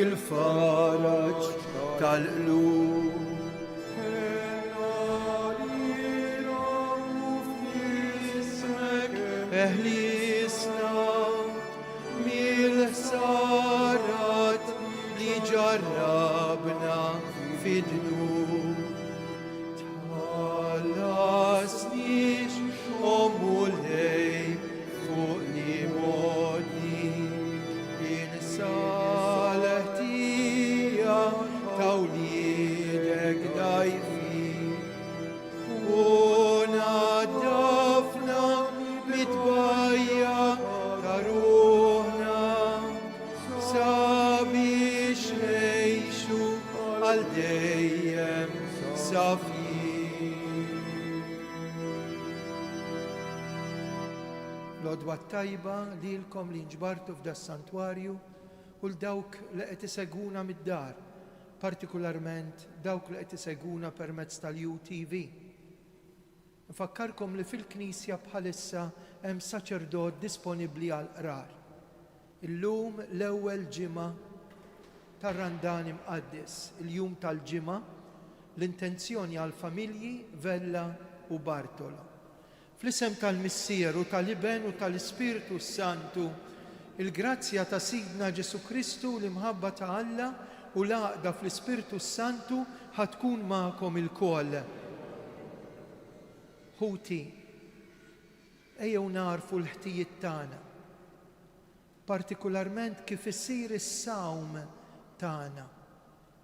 il-faraġ tal-qlub. Eħlisna mill-ħsarat li ġarrabna fid-dnub. Tħallasniex omulej fuq li modi il-salħtija ta' wliedek dajfi. Unaddafna mitbajja ta' ruħna sabiex ngħixu għal dejjem safi. L-odwa tajba lilkom li nġbartu f'da s-santwarju u l-dawk li qed iseguna mid-dar, partikolarment dawk li qed iseguna permezz tal-UTV. Nfakkarkom li fil-Knisja bħalissa hemm saċerdot disponibbli għal qrar. Illum l-ewwel ġimgħa tar-Randan Imqaddis, il-jum tal-ġimgħa, l-intenzjoni għal familji Vella u Bartola. Fl-isem tal-Missieru, tal-Iben u tal-Ispiritu Santu, il-grazzja ta' Sidna Ġesu Kristu l-imħabba ta' Alla u l-għaqda fl-Ispiritu Santu ħatkun magħkom il-koll. Ħuti, ejjew narfu l-ħtijiet tagħna, partikolarment kif isir is-sawm tagħna.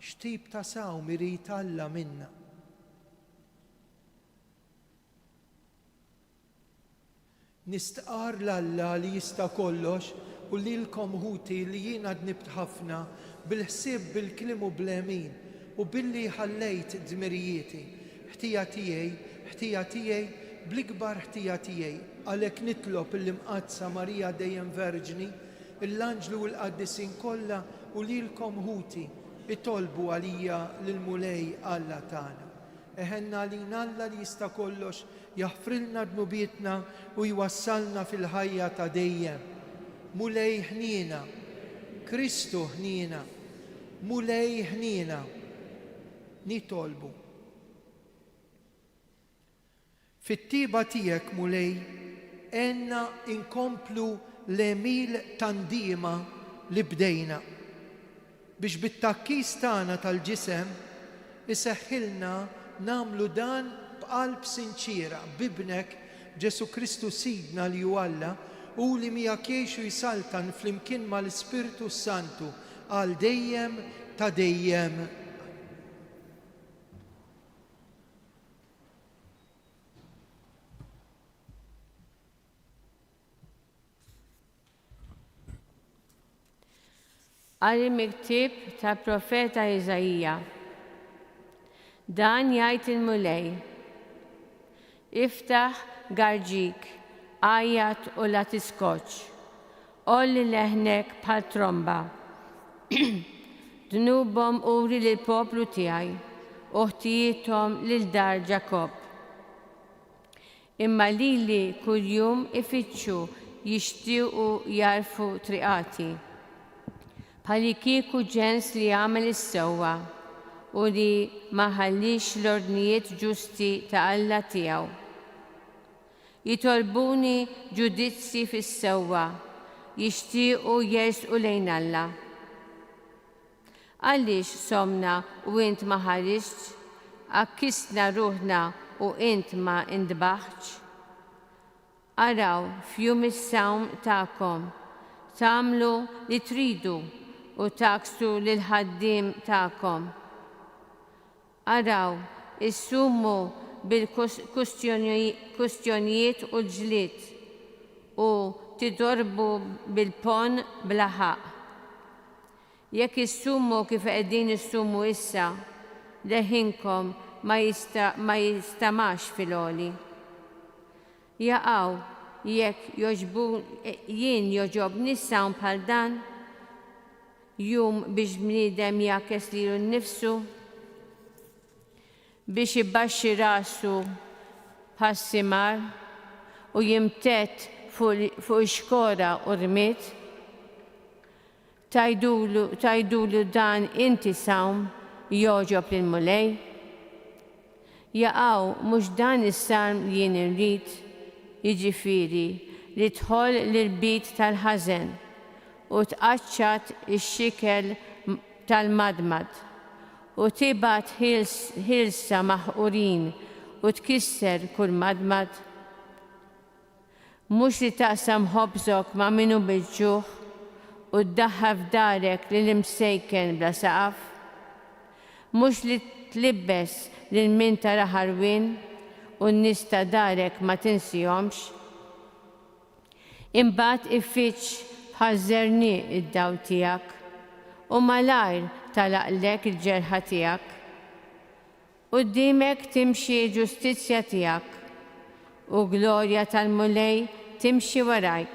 X'tip ta' sawm irid Alla minna. Nistqar l-Alla li jista' kollox u lilkom ħuti li jiena dnibt ħafna bil-ħsieb bil-kliem u bl-emin u billi ħallejt dmirijieti. Ħtija tiegħi bl-ikbar ħtija tiegħi għalhekk nitlob il-Imqaddsa Marija dejjem Verġni, l-anġlu u l-qaddisin kollha u lilkom ħuti itolbu għalija lill-mulej Alla tagħna. Eħenna lina Alla li jista' kollox jaħfrilna dnubietna u jwassalna fil-ħajja ta' dejjem. Mulej ħnina, Kristu ħnina, mulej ħnina, nitolbu. Fit-tiba tiegħek mulej, enna inkomplu l-emil tandima li bdejna biex bit-takkis tagħna tal-ġisem iseħħilna namlu dan b'qalb sinċira bibnek Ġesu Kristu Sidna li hu Alla u li miegħek jgħixu jsaltan flimkien mal-Ispiritu Santu għal dejjem ta' dejjem. Għal miktib ta' profeta Iżajija. Dan jgħid il-mulej. Iftaħ garġik, għajjat u la tiskoċ. Olli leħnek bħal tromba. Dnubhom uri lil poplu tiegħi u ħtijithom lil dar Ġakob. Imma lili kuljum ifittxu jixtiequ jarfu triqati. Bħali kieku ġens li jagħmel is-sewwa u li ma ħallix l-ordnijiet ġusti ta' Alla tiegħu. Jitolbuni ġudizzi fis-sewwa, jixtiequ jersqu lejn Alla. Għaliex somna u int ma ħarixx, akkisna ruħna u int ma indbaħx? Araw f'jum is-sawm tagħkom, tagħmlu li tridu u taksu lil ħaddiem tagħkom. Araw issumu bil-kustjonijiet u l-ġlied u tidorbu bil-pon bla ħaq. Jekk issumu kif qegħdin issumu issa, leħinkom ma jistamax fil-għoli. Jaqgħu jekk jien joġobni s-sawm bħal dan, jum biex bniedem jakkes lilu nnifsu, biex ibaxxi rasu bħas-simar u jimtet fuq ix-xkora u rmiet. tajdulu dan inti sawm joġob lill-mulej? Jaqgħu mhux dan is-salm li jien irrid, jiġifieri li tħoll l-irbit tal-ħażen u tqaċċat ix-xikel tal-madmad u tibgħat ħilsa maħqurin u tkisser kull madmad. Mhux li taqsam ħobżok ma' minnu bil-ġuħ u ddaħħal f'darek lill-imsejken bla saqaf. Mhux li tlibbes lil min tara ħarwien u n-nies ta' darek ma tinsihomx. Imbagħad iffittx bħal żerniq id-dawl tiegħek u malajr talaqlek il-ġerħa tiegħek. Quddiemek timxi ġustizzja tiegħek u glorja tal-mulej timxi warajk.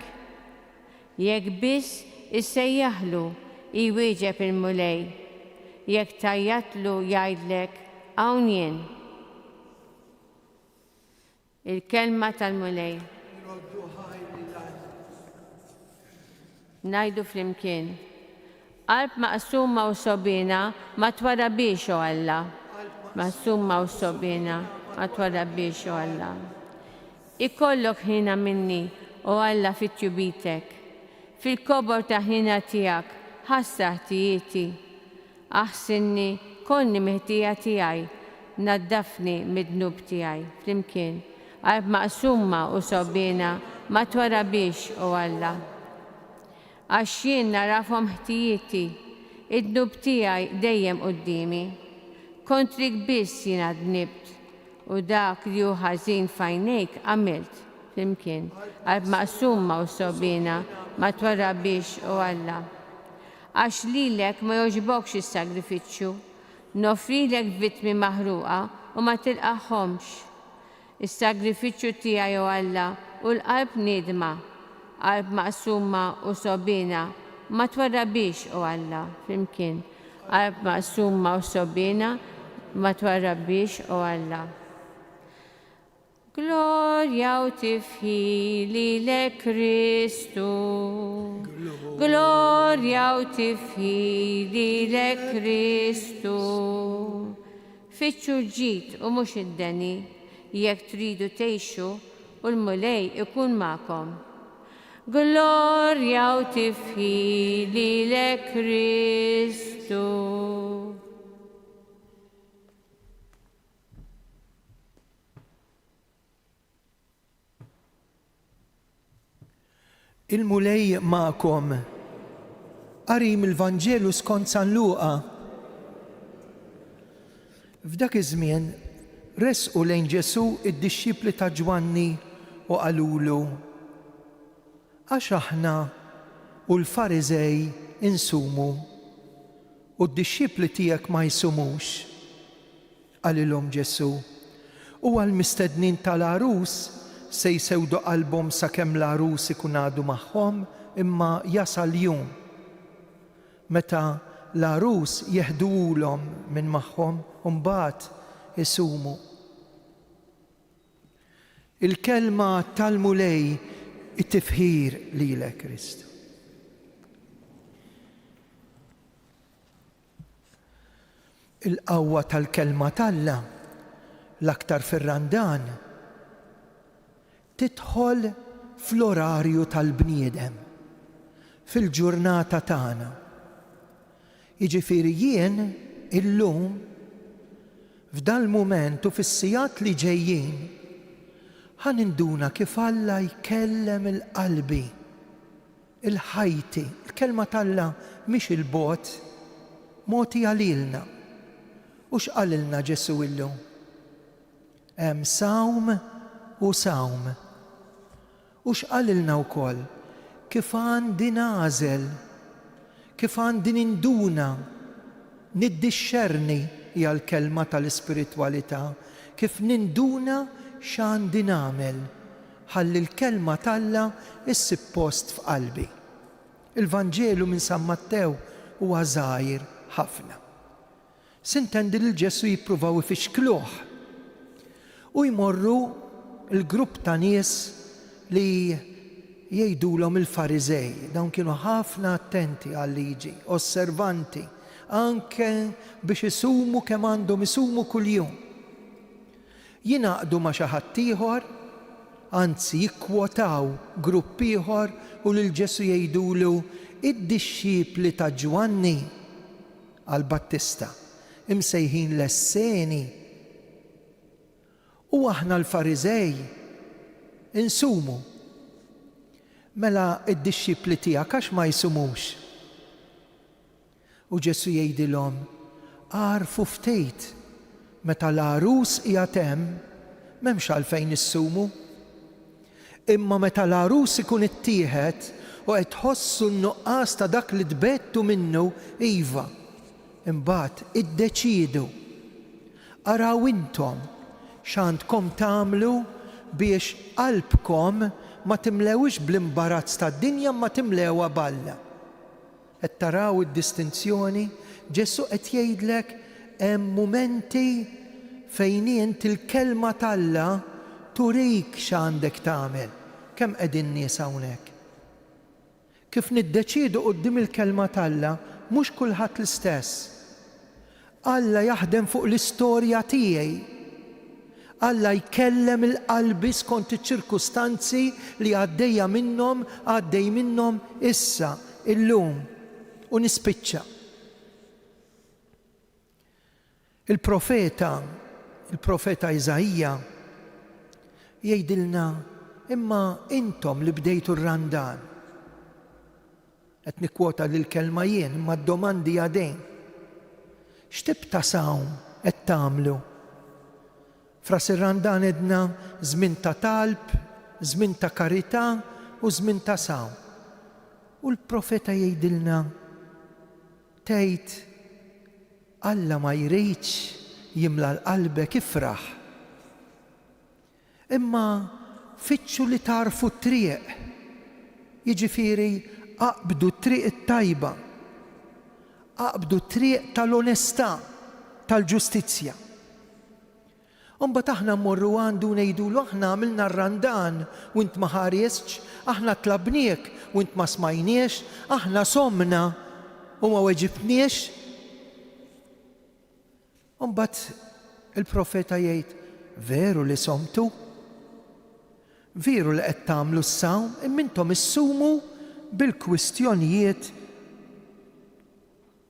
Jekk biss issejjaħlu jwieġeb il-mulej, jekk tajjatlu jgħidlek hawn jien. Il-kelma tal-mulej. Ngħidu flimkien. Qalb maqsuma u sobina ma twarabix o Alla. Maqsuma u sobina ma twarabix o Alla. Ikollok ħina minni o Alla fit-tjubitek. Fil-kobor ta' ħina tiegħek ħassa ħtijieti. Aħsinni konni meħtija tiegħi, naddafni mid-dnub tiegħi. Flimkien. Qalb maqsuma u sobina ma twarabix o Alla. Għax jien narafhom ħtijieti, id-dnub tiegħi dejjem qudiemi. Kontrik biss jiena dnibt u dak li hu ħażin f'għajnejk għamilt. Flimkien. Qalb maqsuma u sobina ma twarabix o Alla. Għax lilek ma jogħġbokx is-sagrifiċċju, nofrilek vittmi maħruqa u ma tilqahomx. Is-sagrifiċċju tiegħi o Alla u l-qalb niedma, qalb maqsuma u sobina ma twarabix o Alla. Flimkien. Qalb maqsuma u sobina ma twarabix o Alla. Glorja u tifħi lilek Kristu. Glorja u tifħi lilek Kristu. Fittxu ġid u mhux id-deni, jekk tridu tgħixu u l-mulej ikun magħkom. Glorja u tifħi lilek Kristu. Il-mulej ma'kom. Qarim il-Vanġelu skont San Luqa. F'dak iż-żmien resqu lejn Ġesu id-dixxipli ta' Ġwanni u qalulu: għax aħna u l-Fariżej insumu u d-dixxipli tiegħek ma jsumux. Qalilhom Ġesu: u għall-mistednin tal-arus se jsewdu qalbhom sakemm l-arus ikun għadu magħhom, imma jasal jum meta l-arus jeħdulhom minn magħhom u mbagħad isumu. Il-kelma tal-mulej it-tifħir lilek Kristu. Il-qawwa tal-kelma talla l-aktar fir-randan tidħol fl-orarju tal-bniedem, fil-ġurnata tagħna. Jiġifieri jien illum f'dan il-mument u fis-sigħat li ġejjin ħaninduna kif Alla jkellem il-qalbi, il-ħajti. Il-kelma talla mhix il-bot, moti għalilna. U x'qalilna Ġesu illum? Hemm sawm u sawm. U x'qalilna wkoll? Kif għandi nażel, kif għandi ninduna, niddixxerni hija l-kelma tal-ispiritwalità, kif ninduna x'għandi nagħmel ħalli l-kelma talla issib post f'qalbi. Il-Vanġelu minn San Mattew huwa żgħir ħafna. Sintendi lil Ġesu jippruvaw ifixkluh u jmorru l-grupp ta' nies li jgħidulhom il-Farizej, dawn kienu ħafna attenti għal-liġi, osservanti, anke biex isumu kemm għandhom isumu kuljum. Jingħaqdu ma' xi ħadd ieħor, anzi jikkwotaw grupp ieħor u lil Ġesu jgħidulu id-dixxipli ta' Ġwanni għall-Battista imsejħin l-Esseni u aħna l-Farizej insumu. Mela id-dixxipli tiegħek għax ma jsumux? U Ġesu jgħidilhom għarfu ftit meta l-arus qiegħed hemm m'hemmx għalfejn issumu. Imma meta l-arus ikun ittieħed u qed tħossu n-nuqqas ta' dak li tbettu minnu, iva, imbagħad iddeċiedu. Araw intom x'għandkom tagħmlu biex qalbkom ma timlewix bl-imbarazz tad-dinja ma timlewha balla. Qed taraw id-distinzjoni, Ġesu qed jgħidlek hemm mumenti fejn int il-kelma t'Alla turik x'għandek tagħmel. Kemm qegħdin nies hawnhekk? Kif niddeċiedu quddiem il-kelma t'Alla mhux kulħadd l-istess. Alla jaħdem fuq l-istorja tiegħi. Alla jkellem il-qalbi skont iċ-ċirkustanzi li għaddej minnhom issa, illum, u nispiċċa. Il-profeta Iżajja jgħidilna imma intom li bdejtu r-randan. Qed nikkwota lill-kelma jien, imma d-domandi għadejn. X'tib ta' sawm qed tagħmlu? Fras ir-randan edna żmien ta' talb, żmien ta' karità u żmien ta' sawm. U l-profeta jgħidilna tgħid Alla ma jridx jimla l-qalbek ifraħ. Imma fittxu li tarfu t-triq. Jiġifieri aqbdu t-triq it-tajba. Aqbdu t-triq tal-onestà, tal-ġustizzja. Imbagħad aħna mmorru għandu ngħidulu aħna għamilna r-randan u int ma ħaresx, aħna tlabniek u int ma smajniex, aħna somna u ma weġibniex. Imbagħad il-profeta jgħid veru li somtu, veru li qed tagħmlu s-sawm, imma intom issumu bil-kwistjonijiet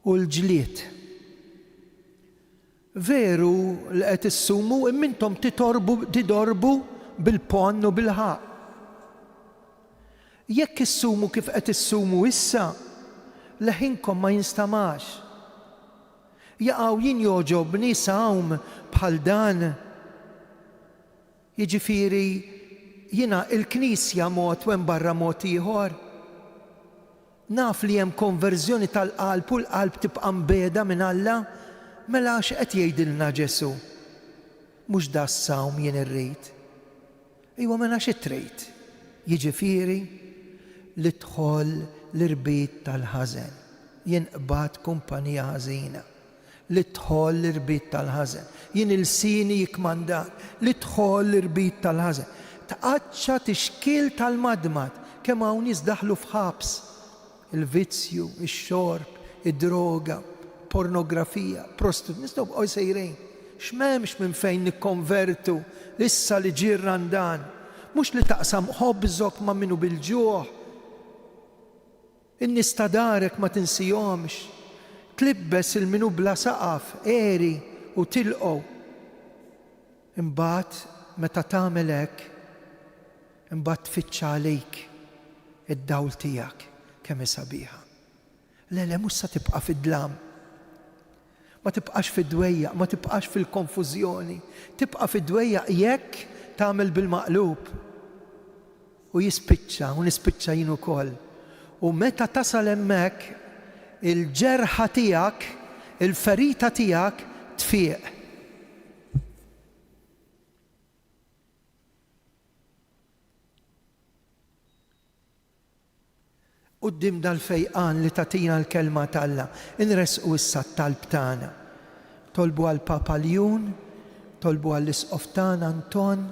u l-ġlied. Veru li qed issumu imma intom tidorbu bil-ponn u bil-ħaq. Jekk issumu kif qed issumu issa, leħinkom ma jinstamax. Jaqgħu jien joġobni sawm bħal dan. Jiġifieri jiena il-Knisja mod u hemm barra mod ieħor. Naf li hemm konverżjoni tal-qalb u l-qalb tibqa' mbeda minn Alla, mela x'qed jgħidilna Ġesu? Mhux da s-sawm jien irrid. Ejwa mela xi trid? Jiġifieri li dħol l-irbiet tal-ħażen. Jien qbad kumpanija ħażina. Li dħol l-irbiet tal-ħażen. Jien il-sini jikmandan li dħol l-irbiet tal-ħażen. Taqaċċa tixkil tal-madmad kemm hawn nies daħlu f'ħabs. Il-vizzju, ix-xorb, id-droga, pornografija, nistgħu bqgħu sejrejn. X'm'hemmx minn fejn nikkonvertu issa li ġie r-randan. Mhux li taqsam ħobżok ma' minnu bil-ġuħ. In-nies ta' darek ma tinsihomx. Tlibbes il-minu bla saqaf, eri u tilqgħu. Imbagħad meta tagħmel hekk, imbagħad tfittxa għalik id-dawl tiegħek kemm hi sabiħa. Le mhux sa tibqa' fid-dlam. Ma tibqax fid-dwejjaq, ma tibqax fil-konfużjoni. Tibqa' fid-dwejjaq jekk tagħmel bil-maqlub. U jispiċċa u nispiċċa jien ukoll. U meta tasal hemmhekk il-ġerħa tiegħek, il-ferita tiegħek tfieq. Quddiem dal-fejqan li tagħtina l-kelma t'Alla, inresqu issa t-talb tagħna. Tolbu għall Papa Ljun, tolbu għall-Isqof tagħna Anton,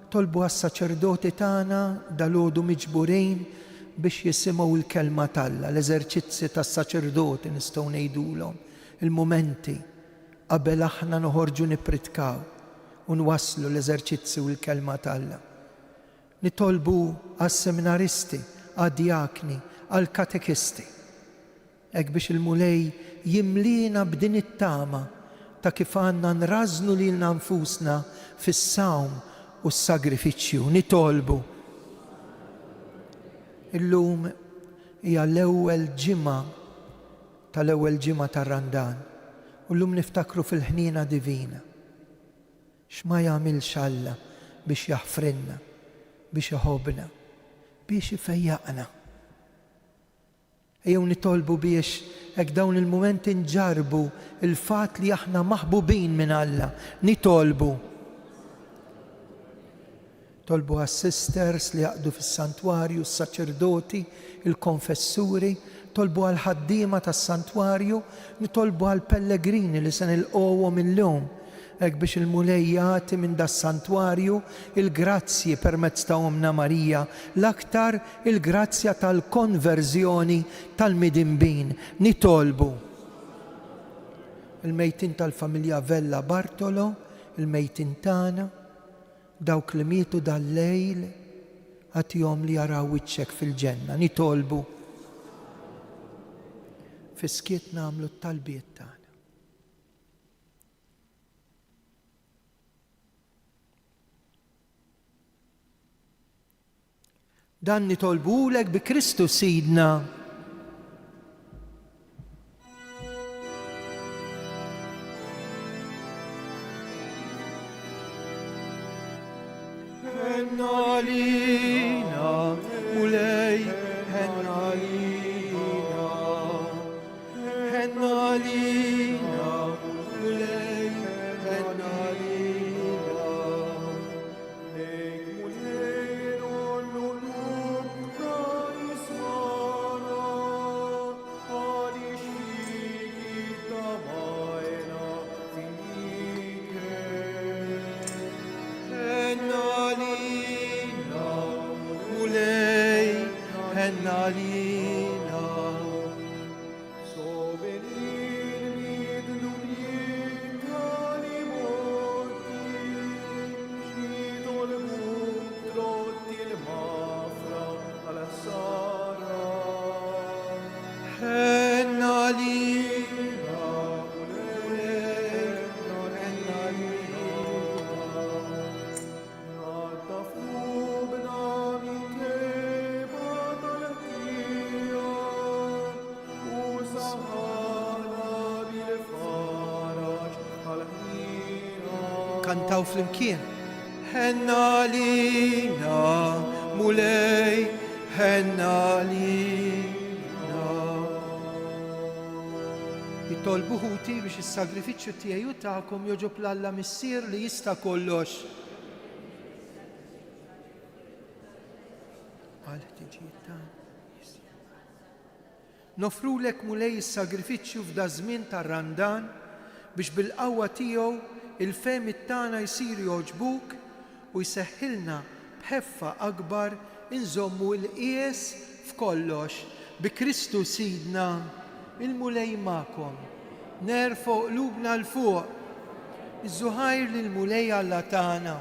tolbu għas-saċerdoti tagħna dalodu miġburin biex jisimgħu l-kelma talla, l-eżerċizzi tas-saċerdoti nistgħu ngħidulhom, il-mumenti qabel aħna noħorġu nippritkaw u nwasslu l-eżerċizzi u l-kelma talla. Nitolbu għas-seminaristi, għad-djakni, għal-katekisti, hekk biex il-mulej jimlina b'din it-tama ta' kif għandna nrażnu lilna nfusna fis-sawm u s-sagrifiċċju. Nitolbu. Illum hija l-ewwel ġimgħa tal-ewwel ġimgħa tar-Randan u llum niftakru fil-ħnina divina. X'ma jagħmilx Alla biex jaħfrinna, biex iħobbna, biex ifejjaqna. Ejjew nitolbu biex hekk dawn il-mumenti nġarbu il-fatt li aħna maħbubin minn Alla. Nitolbu. Tolbu għas-sisters li jaqdu fis-santwarju, s-saċerdoti, il-konfessuri, tolbu għal-ħaddiema tas-santwarju, nitolbu għal-pellegrini li se nilqgħuhom illum, hekk biex il-mulej jagħti minn das-santwarju il-grazzji permezz ta' Omna Marija, l-aktar il-grazzja tal-konverżjoni tal-midinbin. Nitolbu. Il-mejtin tal-familja Vella Bartolo, il-mejtin tagħna, dawk li mietu dal-lejl għatihom li jaraw wiċċek fil-ġenna. Nitolbu. Fiskiet nagħmlu t-talbiet tagħna. Dan nitolbulek bi Kristu Sidna. Lina, mulej, henna lina, mulej, henna lina. Nek mulej non ismana, għalix fiki tamajna finike. Henna lina, so venir mid-lumjien tal-imorti, xidolbu trotti l-mafra għal-sara. Henna lina, mulej, henna lina, naddafnu b'nami kantaw flimkien. Henna lina, mulej, henna lina. Jitolbu ħuti biex is-sagrifiċċju tiegħi u tagħkom joġob l-Alla missier li jista' kollox. Nofrulek mulej is-sagrifiċċju f'da żmien tar-Randan biex bil-qawwa tiegħu il-femi tagħna jsiru jogħġbuk u jseħħilna b'ħeffa akbar inżommu l-qies f'kollox. Bi Kristu Sidna, il-mulej magħkom. Nerfgħu qlubna l fuq. Iż-żuħajr lill-mulej Alla tagħna.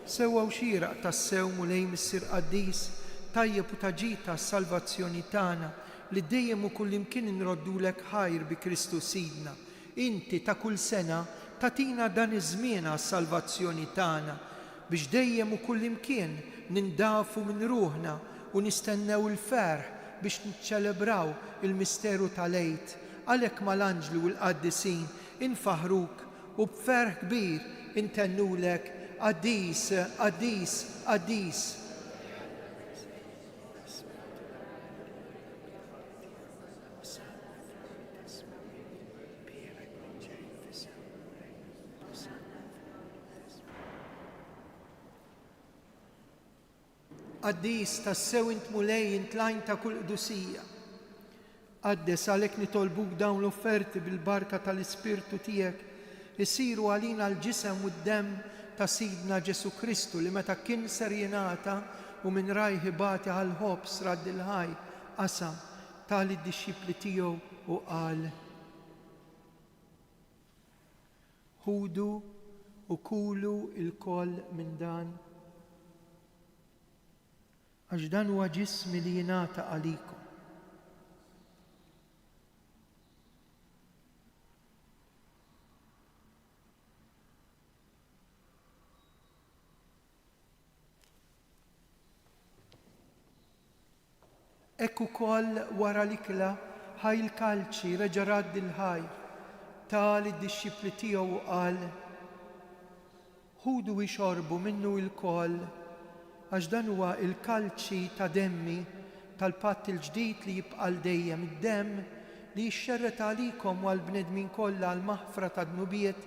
Sewwa xieraq tas-sew mulej missier Qaddis, tajjeb u taġid tas-salvazzjoni tagħna li dejjem u kullimkien inroddulek ħajr bi Kristu Sidna. Inti ta' kull sena tatina dan iż-żmien għas-salvazzjoni tagħna biex dejjem u kullimkien nindafu minn ruħna u nistennew il-ferħ biex niċċelebraw il-misteru tal-Għid. Għalhekk mal-anġlu u l-qaddisin infaħruk u b'ferħ kbir intennulek Qaddis, Qaddis, Qaddis. Qaddis tas-sew int mulej intlajn ta' kull qdusija. Qaddes għalhekk nitolbuk dawn l-offerti bil-barka tal-Ispirtu tiegħek isiru għalina l-ġisem u d-demm ta' Sidna Ġesu Kristu li meta kien ser jingħata u minn rajħi bati għal-ħobs radd il-ħaj qasam tal id-dixxipli tiegħu u qal: ħudu u kulu il-koll minn dan, għax dan huwa ġismi li jingħata għalikom. Ekku koll wara l-ikla ħaj il-kalċi reġa' radd il-ħaj tal id-dixxipli tiegħu u qal: ħudu ixorbu minnu il-koll, għax dan huwa il-kalċi ta' demmi tal-patt il-ġdid li jibqal dejjem id-demm li jixxerret għalikom u għall-bnedmin kollha għall-maħfra ta' dnubiet,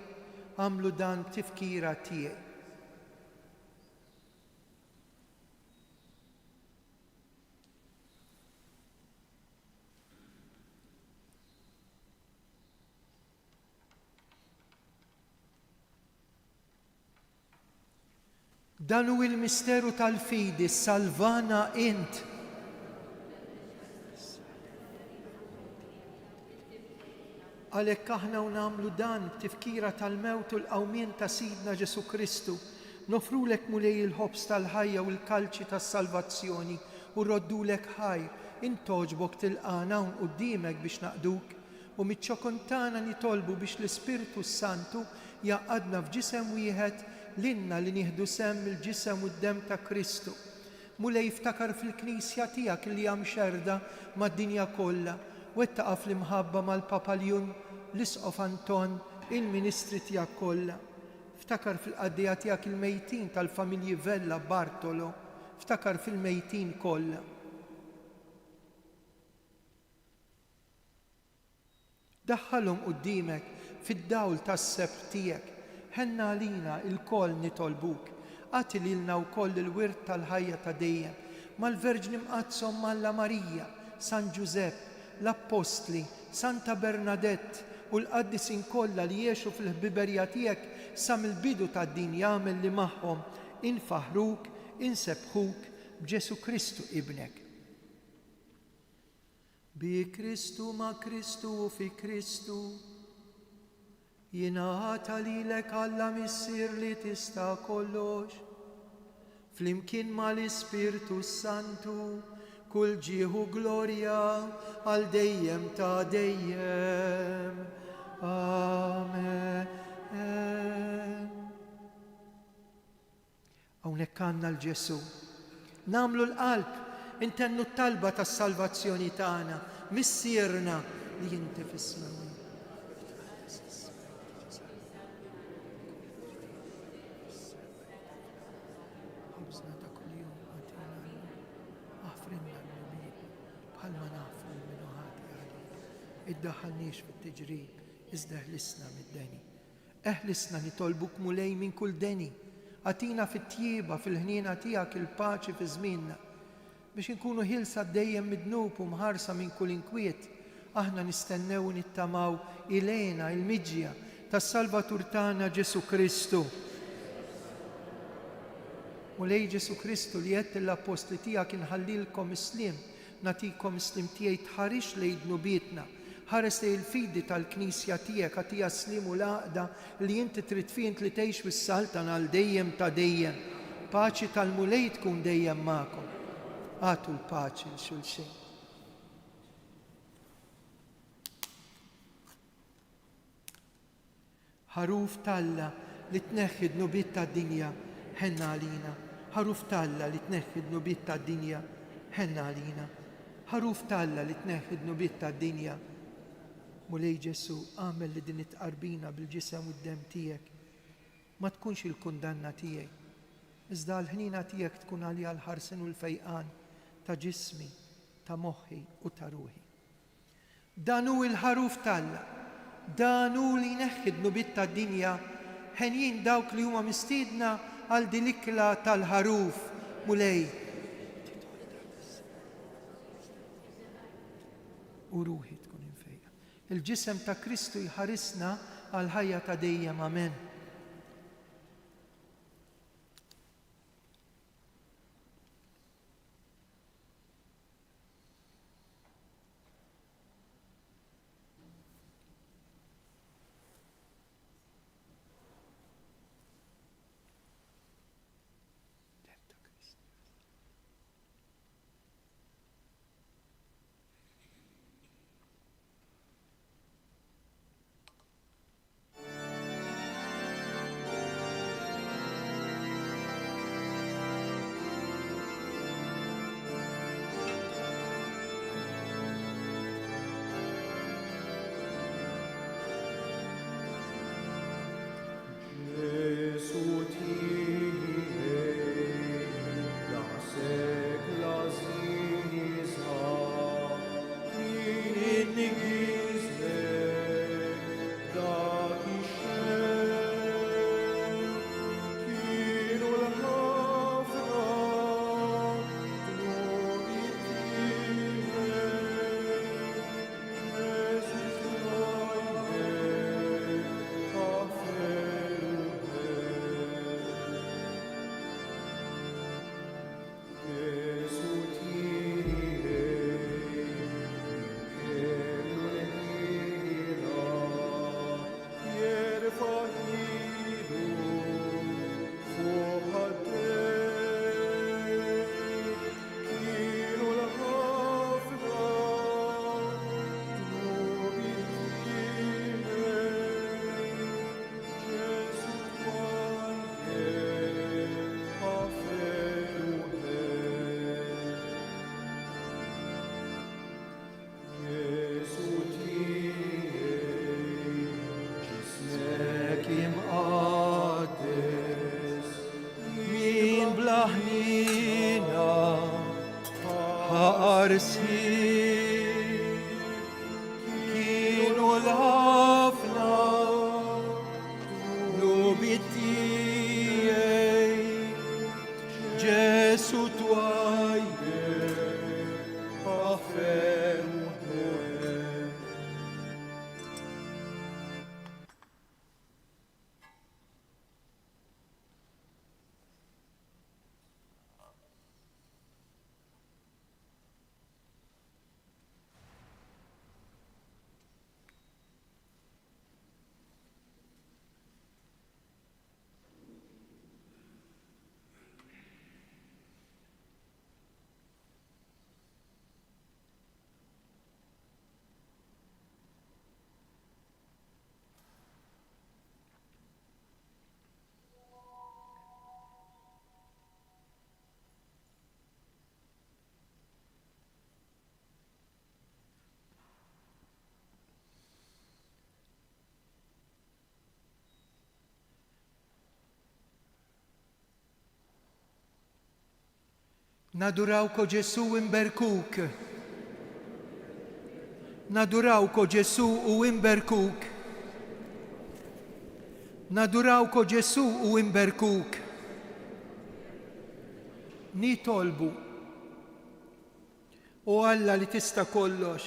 għamlu dan tifkira tiegħi. Dan hu il-misteru tal-fidi, salvana int. Għalhekk aħna nagħmlu dan b'tifkira tal-mewt u l-qawmien ta' Sidna Ġesu Kristu, nofrulek mulej il-ħobs tal-ħajja u l-kalċi tas-salvazzjoni u rroddulek ħaj, intoġbok tilqana hawn quddiemek biex naqduk u miċ-ċokontana nitolbu biex l-Ispirtu Santu jaqadna f'ġisem wieħed l-inna li nieħdu sem il-ġisem u d-dem ta' Kristu. Mulej jiftakar fil-Knisja tiegħek li hija mxerda mad-dinja kollha, wettaqa' fl-imħabba mal-Papa Ljun, l-Isqof Anton, il-Ministri tiegħek kollha. Ftakar fil-qaddija tiegħek il-mejtin tal-familji Vella Bartolo, ftakar fil-mejtin kollha. Daħħalhom quddiemek fid-dawl tas-sebt tiegħek. Ħenna għalina il-koll nitolbuk, għati lilna wkoll il-wirt tal-ħajja ta' dejjem, mal-Verġni mqazzhom Malla Marija, San Giuseppe, l-Appostli, Santa Bernadette u l-qaddisin kollha li jgħixu fil-ħbiberja tiegħek sa mill-bidu tad-din jagħmel li magħhom infaħruk, insebħuk b'Ġesu Kristu ibnek. Bi Kristu ma' Kristu u fi Kristu jingħata lilek Alla missier li tista' kollox, flimkien mal-Ispirtu Santu, kull ġieħu glorja għal dejjem ta' dejjem. Amen. Hawnhekk għandna l-Ġesu. Namlu l-qalb, intennu t-talba tas-salvazzjoni tagħna, missierna li inti fis-smawi. Iddaħħalniex fit-tiġrib, iżda eħlisna mid-deni. Eħlisna nitolbuk mulej minn kull deni. Għatina fit-tjieba fil-ħniena tiegħek il-paċi fi żmienna biex inkunu ħilsa dejjem midnub u mħarsa minn kull inkwiet. Aħna nistennew u nittamaw ilejna il-miġja tas-Salvatur tagħna Ġesu Kristu. Mulej Ġesu Kristu li qed l-apostli tiegħek inħallilkom islim, natikom islim tiegħi tħarix lejn dnubietna. Ħares li l-fidi tal-Knisja tiegħek għatija slim u laqda li inti trid fint li tgħix fis-saltan għal dejjem ta' dejjem. Paċi tal-mulej tkun dejjem magħkom. Għatu l-paċi l-xulxin. Ħaruf Talla li tneħħi d-nubiet tad-dinja ħenna għalina. Ħaruf Talla li tneħħi d-nubiet tad-dinja ħenna għalina. Ħaruf Talla li tneħħi d-nubiet tad-dinja. Mulej Ġesu għamel li din it-qarbina bil-ġisem u d-dem tiegħek ma tkunx il-kundanna tiegħi, iżda l-ħnina tiegħek tkun għalija l-ħarsen u l-fejqan ta' ġismi, ta' moħħi u ta' ruħi. Dan hu l-ħaruf Talla, dan hu li jneħħi d-nubiet tad-dinja ħenjin dawk li huma mistiedna għal din l-ikla tal-ħaruf mulej. U ruħi tkun infejqa. Il-ġisem ta' Kristu jħarisna għal ħajja ta' dejjem. Amen. arsi kienu l-ħafna nubitijaj Ġesu twajje għafemhe. Nadurawko Ġesu imberkuk. Nadurawko Ġesu u imberkuk. Nadurawko Ġesu u imberkuk. Nitolbu. U Alla li tista' kollox,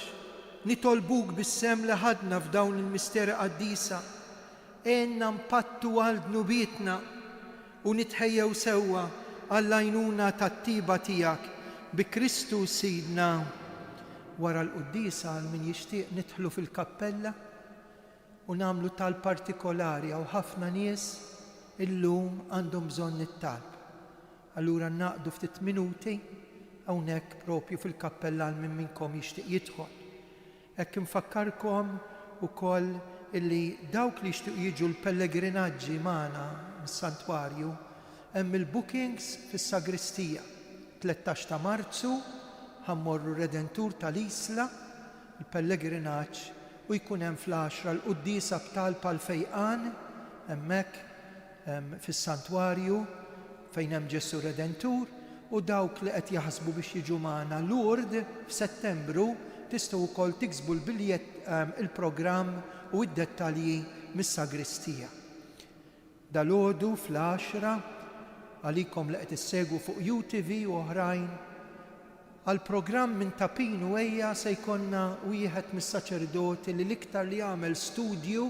nitolbuk bis-sem li ħadna f'dawn il-misteri qaddisa, enna mpattu għal dnubietna u nitħejjew sewwa għall-għajnuna tat-tiba tiegħek bi Kristu Sidna. Wara l-quddisa għal min jixtieq nidħlu fil-kappella u nagħmlu talb partikolari għaw ħafna nies illum għandhom bżonn it-talb. Allura naqdu ftit minuti hawnhekk propju fil-kappella għal min minnkom jixtieq jidħol. Hekk infakkarkom ukoll illi dawk li jixtiequ jiġu l-pellegrinaġġi magħna mis-santwarju hemm il-bookings fis-sagristija. 13 ta' Marzu ħammorru Redentur tal-Isla, il-pellegrinaġġ, u jkun hemm fl-10 l-quddisa b'talba l-fejqan hemmhekk fis-santwarju fejn hemm Ġesu Redentur, u dawk li qed jaħsbu biex jiġu magħna Lourdes f'Settembru tistgħu wkoll tiksbu l-biljett il-programm u d-dettalji mis-sagristija. Dalgħodu fl-10 għalikom li qed issegwu fuq UTV u oħrajn, għall-programm minn Tapin u Ejja se jkollna wieħed mis-saċerdoti li l-iktar li jagħmel studju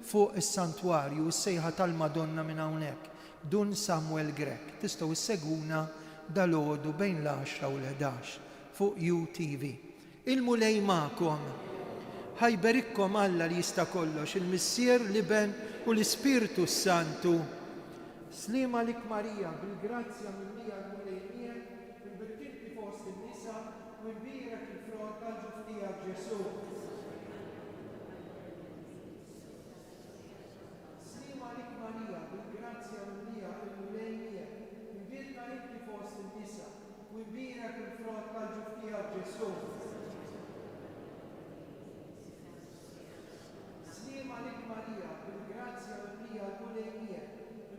fuq is-santwarju, is-sejħa tal-Madonna minn hawnhekk, Dun Samuel Grek. Tistgħu issegwuna dalgħodu bejn l-10 u l-11 fuq UTV. Il-mulej magħkom. Ħajberikkom Alla li jista' kollox, il-Missier l-Iben u l-Ispirtu Santu. Slima lik Marija, bil-grazzja minnija l-mulejnija, il-birkinti fost il-nisa, u imbirek il-frott tal-ġuftija Ġesu. Slima lik Marija, bil-grazzja minnija l-mulejnija, imbirka inti fost il-nisa, u imbirek il-frott tal-ġuftija Ġesu. Slima lik Marija, bil-grazzja minnija l-mulejnija,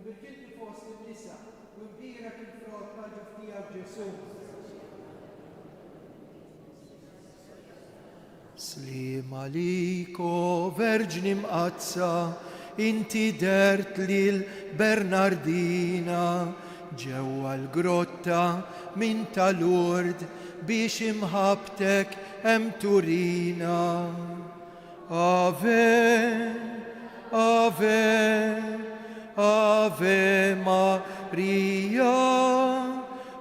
birkinti fost il-nisa, u imbirek il-frott tal-ġuftija Ġesu. Slima liko, Verġni mqazza, inti dert lil Bernardina, ġewwa l-grotta minn ta' Lourdes biex imħabtek hemm turina. Ave, Ave, Ave Maria,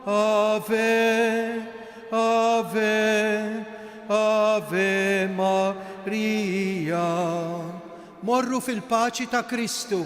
Ave, Ave, Ave Maria. Morru fil-paċi ta' Kristu.